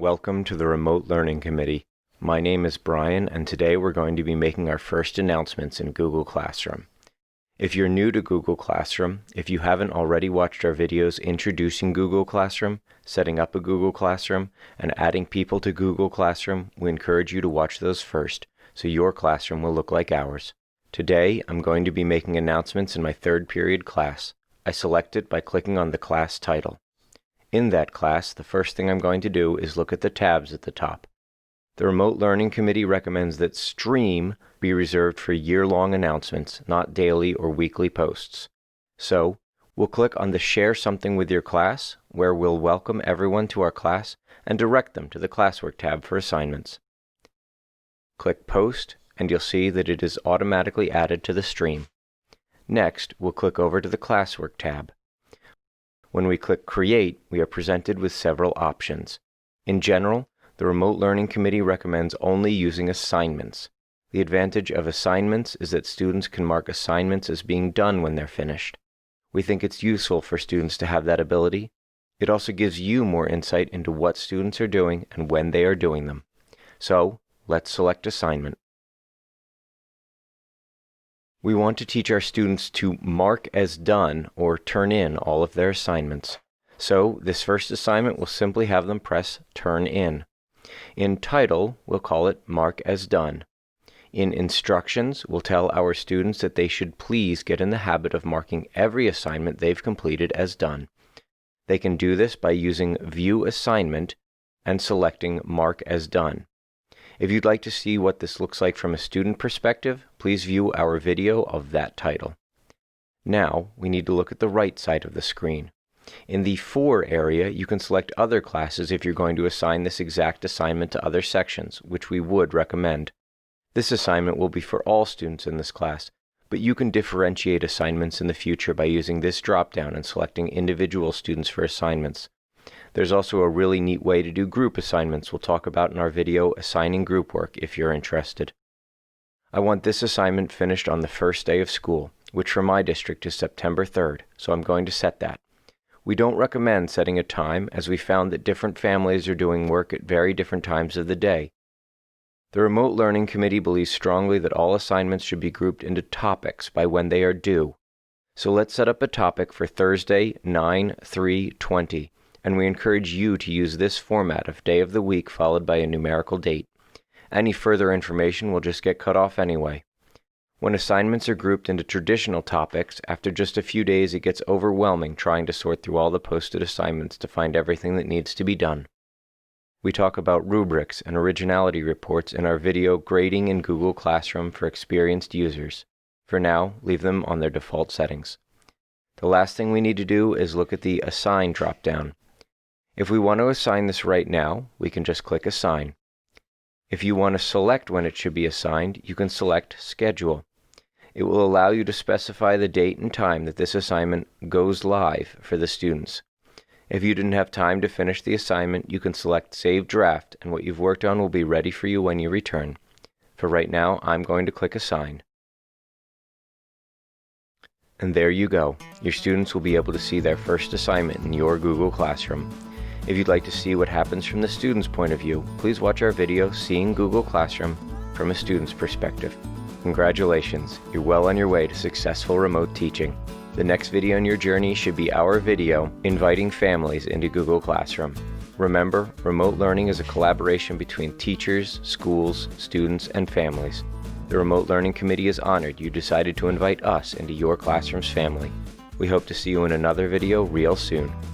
Welcome to the Remote Learning Committee. My name is Brian, and today we're going to be making our first announcements in Google Classroom. If you're new to Google Classroom, if you haven't already watched our videos introducing Google Classroom, setting up a Google Classroom, and adding people to Google Classroom, we encourage you to watch those first, so your classroom will look like ours. Today, I'm going to be making announcements in my third period class. I select it by clicking on the class title. In that class, the first thing I'm going to do is look at the tabs at the top. The Remote Learning Committee recommends that Stream be reserved for year-long announcements, not daily or weekly posts. So, we'll click on the Share Something with Your Class, where we'll welcome everyone to our class and direct them to the Classwork tab for assignments. Click Post, and you'll see that it is automatically added to the stream. Next, we'll click over to the Classwork tab. When we click Create, we are presented with several options. In general, the Remote Learning Committee recommends only using assignments. The advantage of assignments is that students can mark assignments as being done when they're finished. We think it's useful for students to have that ability. It also gives you more insight into what students are doing and when they are doing them. So, let's select Assignment. We want to teach our students to mark as done or turn in all of their assignments. So, this first assignment will simply have them press Turn In. In Title, we'll call it Mark as Done. In Instructions, we'll tell our students that they should please get in the habit of marking every assignment they've completed as done. They can do this by using View Assignment and selecting Mark as Done. If you'd like to see what this looks like from a student perspective, please view our video of that title. Now, we need to look at the right side of the screen. In the For area, you can select other classes if you're going to assign this exact assignment to other sections, which we would recommend. This assignment will be for all students in this class, but you can differentiate assignments in the future by using this drop-down and selecting individual students for assignments. There's also a really neat way to do group assignments we'll talk about in our video Assigning Group Work if you're interested. I want this assignment finished on the first day of school, which for my district is September 3rd, so I'm going to set that. We don't recommend setting a time, as we found that different families are doing work at very different times of the day. The Remote Learning Committee believes strongly that all assignments should be grouped into topics by when they are due. So let's set up a topic for Thursday, 9/3/20. And we encourage you to use this format of day of the week followed by a numerical date. Any further information will just get cut off anyway. When assignments are grouped into traditional topics, after just a few days it gets overwhelming trying to sort through all the posted assignments to find everything that needs to be done. We talk about rubrics and originality reports in our video Grading in Google Classroom for Experienced Users. For now, leave them on their default settings. The last thing we need to do is look at the Assign drop-down. If we want to assign this right now, we can just click Assign. If you want to select when it should be assigned, you can select Schedule. It will allow you to specify the date and time that this assignment goes live for the students. If you didn't have time to finish the assignment, you can select Save Draft, and what you've worked on will be ready for you when you return. For right now, I'm going to click Assign. And there you go. Your students will be able to see their first assignment in your Google Classroom. If you'd like to see what happens from the student's point of view, please watch our video, Seeing Google Classroom from a Student's Perspective. Congratulations, you're well on your way to successful remote teaching. The next video in your journey should be our video, Inviting Families into Google Classroom. Remember, remote learning is a collaboration between teachers, schools, students, and families. The Remote Learning Committee is honored you decided to invite us into your classroom's family. We hope to see you in another video real soon.